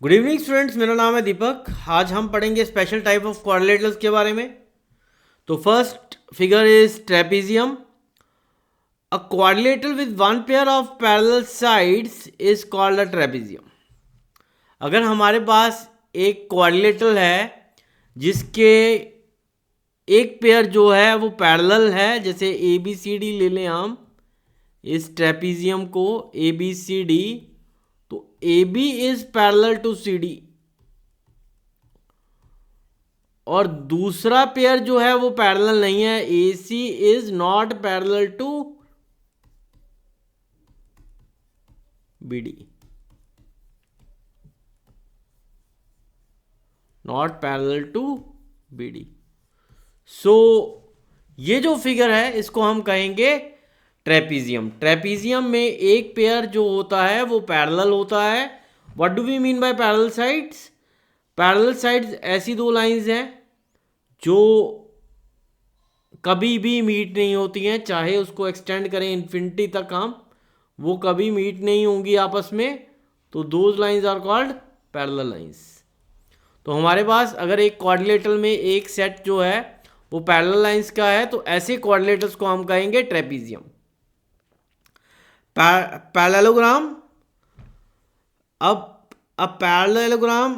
Good evening students, मेरा नाम है दीपक। आज हम पढ़ेंगे स्पेशल टाइप ऑफ क्वाड्रिलेटरल्स के बारे में। तो first figure is trapezium. A quadrilateral with one pair of parallel sides is called a trapezium. अगर हमारे पास एक क्वाड्रिलेटरल है जिसके एक पेयर जो है वो पैरेलल है, जैसे ए बी सी डी ले लें हम इस ट्रेपीजियम को, ए बी सी डी, तो A B is parallel to C D और दूसरा पेयर जो है वो पैरेलल नहीं है, A C is not parallel to B D, not parallel to B D. So ये जो फिगर है इसको हम कहेंगे ट्रेपीजियम। ट्रेपीजियम में एक पेयर जो होता है वो पैरेलल होता है। What do we mean by parallel sides? Parallel sides ऐसी दो लाइंस हैं जो कभी भी मीट नहीं होती हैं, चाहे उसको एक्सटेंड करें इन्फिनिटी तक हम, वो कभी मीट नहीं होंगी आपस में। तो those lines are called parallel lines. तो हमारे पास अगर एक क्वाड्रिलेटरल में एक सेट जो है वो पैरेलल लाइंस का है तो ऐसे क्वाड्रिलेटरल्स को हम कहेंगे ट्रेपीजियम। पैरेललोग्राम। अब पैरेललोग्राम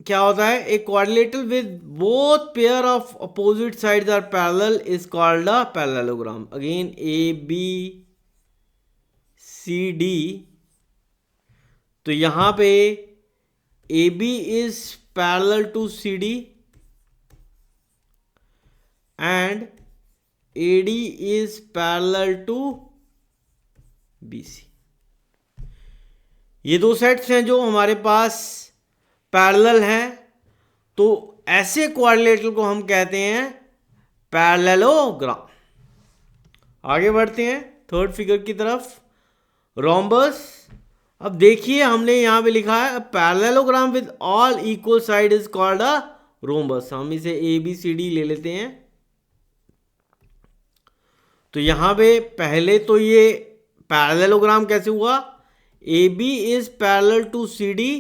क्या होता है? A quadrilateral with both pair of opposite sides are parallel is called a parallelogram. Again A B C D, तो यहां पे A B is parallel to C D and A D is parallel to B C. ये दो sets हैं जो हमारे पास parallel हैं, तो ऐसे क्वाड्रिलेटरल को हम कहते हैं पैरेललोग्राम। आगे बढ़ते हैं थर्ड फिगर की तरफ, रोम्बस। अब देखिए हमने यहां पे लिखा है parallelogram with all equal side is called a rhombus. हम इसे ए बी सी डी ले लेते हैं। तो यहां पे पहले तो ये पैरेललोग्राम कैसे हुआ? A B is parallel to C D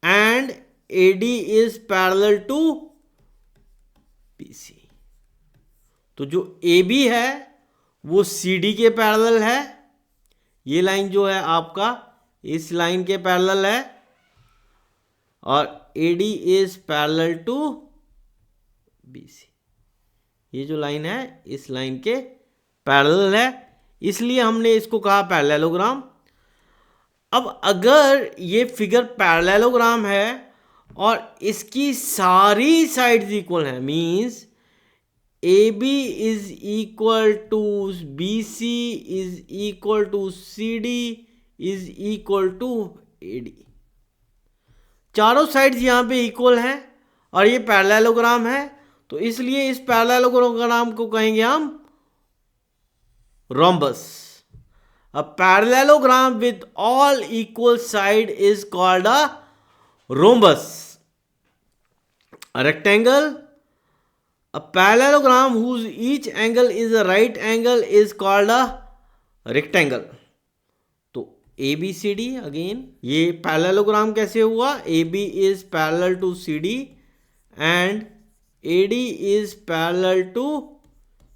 and A D is parallel to B C. तो जो ए बी है वो सी डी के पैरेलल है, ये लाइन जो है आपका इस लाइन के पैरेलल है, और A D is parallel to B C. ये जो लाइन है इस लाइन के पैरेलल है, इसलिए हमने इसको कहा पैरेललोग्राम। अब अगर ये फिगर पैरेललोग्राम है और इसकी सारी साइड्स इक्वल हैं, means A B is equal to B C is equal to C D is equal to A D, चारों साइड्स यहाँ पे इक्वल हैं और ये पैरेललोग्राम है, तो इसलिए इस पैरेललोग्राम को कहेंगे हम rhombus. A parallelogram with all equal side is called a rhombus. A rectangle. A parallelogram whose each angle is a right angle is called a rectangle. तो A B C D, again ये parallelogram कैसे हुआ? A B is parallel to C D and A D is parallel to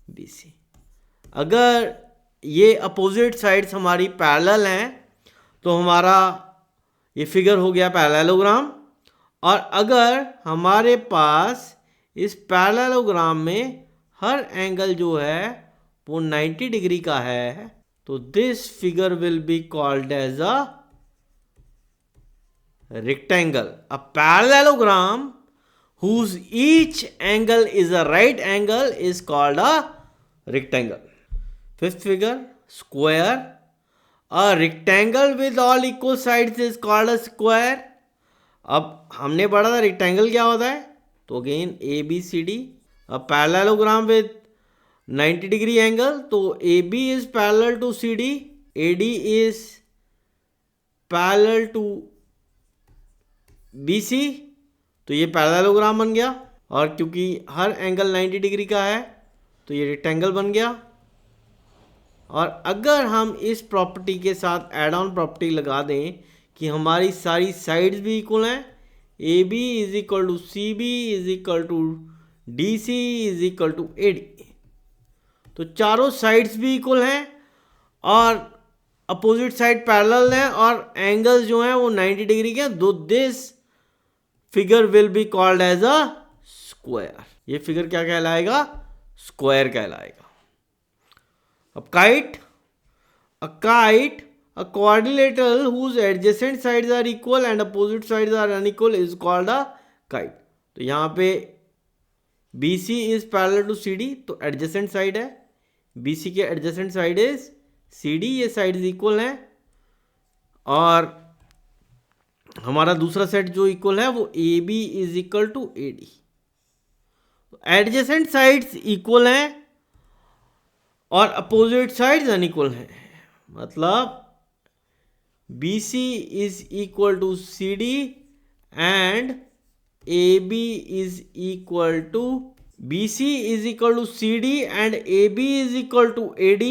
B C. अगर ये opposite sides हमारी parallel हैं तो हमारा ये फिगर हो गया पैरेललोग्राम। और अगर हमारे पास इस पैरेललोग्राम में हर एंगल जो है वो 90 डिग्री का है तो this figure will be called as a rectangle. A parallelogram whose each angle is a right angle is called a rectangle. Fifth figure, square. A rectangle with all equal sides is called a square. अब हमने पढ़ा था rectangle क्या होता है, तो again A B C D. A parallelogram with 90 degree angle, तो A B is parallel to C D, A D is parallel to B C, तो ये पैरेललोग्राम बन गया। और क्योंकि हर एंगल 90 डिग्री का है तो ये रेक्टेंगल बन गया। और अगर हम इस प्रॉपर्टी के साथ एड ऑन प्रॉपर्टी लगा दें कि हमारी सारी साइड्स भी इक्वल हैं। A B is equal to C B is equal to D C is equal to A D. तो चारों साइड्स भी इक्वल हैं और अपोजिट साइड पैरेलल है और एंगल्स जो हैं वो 90 डिग्री के हैं। दो this figure will be called as a square. ये फिगर क्या कहलाएगा? स्क्वायर कहलाएगा। अब kite, a kite, a quadrilateral whose adjacent sides are equal and opposite sides are unequal is called a kite। तो यहाँ पे BC is parallel to CD, तो adjacent side है, BC के adjacent side is CD, ये sides equal हैं और हमारा दूसरा सेट जो इक्वल है वो AB is equal to AD। Adjacent sides equal हैं और अपोजिट साइड्स अनइक्वल हैं, मतलब BC is equal to CD and AB is equal to BC is equal to CD and AB is equal to AD।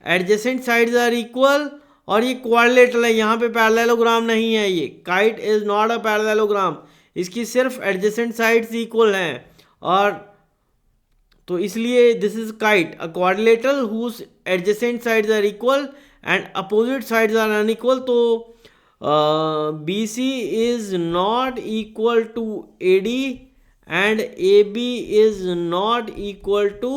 Adjacent sides are equal और ये quadrilateral है, यहाँ पे parallelogram नहीं है। ये kite is not a parallelogram, इसकी सिर्फ एडजेसेंट साइड्स इक्वल हैं और तो इसलिए this is kite, a quadrilateral whose adjacent sides are equal and opposite sides are unequal. तो BC इज नॉट इक्वल टू AD and AB is not equal to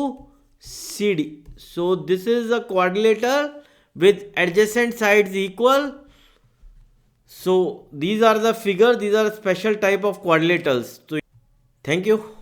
CD। So this is a quadrilateral with adjacent sides equal. So these are the figures, these are special type of quadrilaterals. So thank you.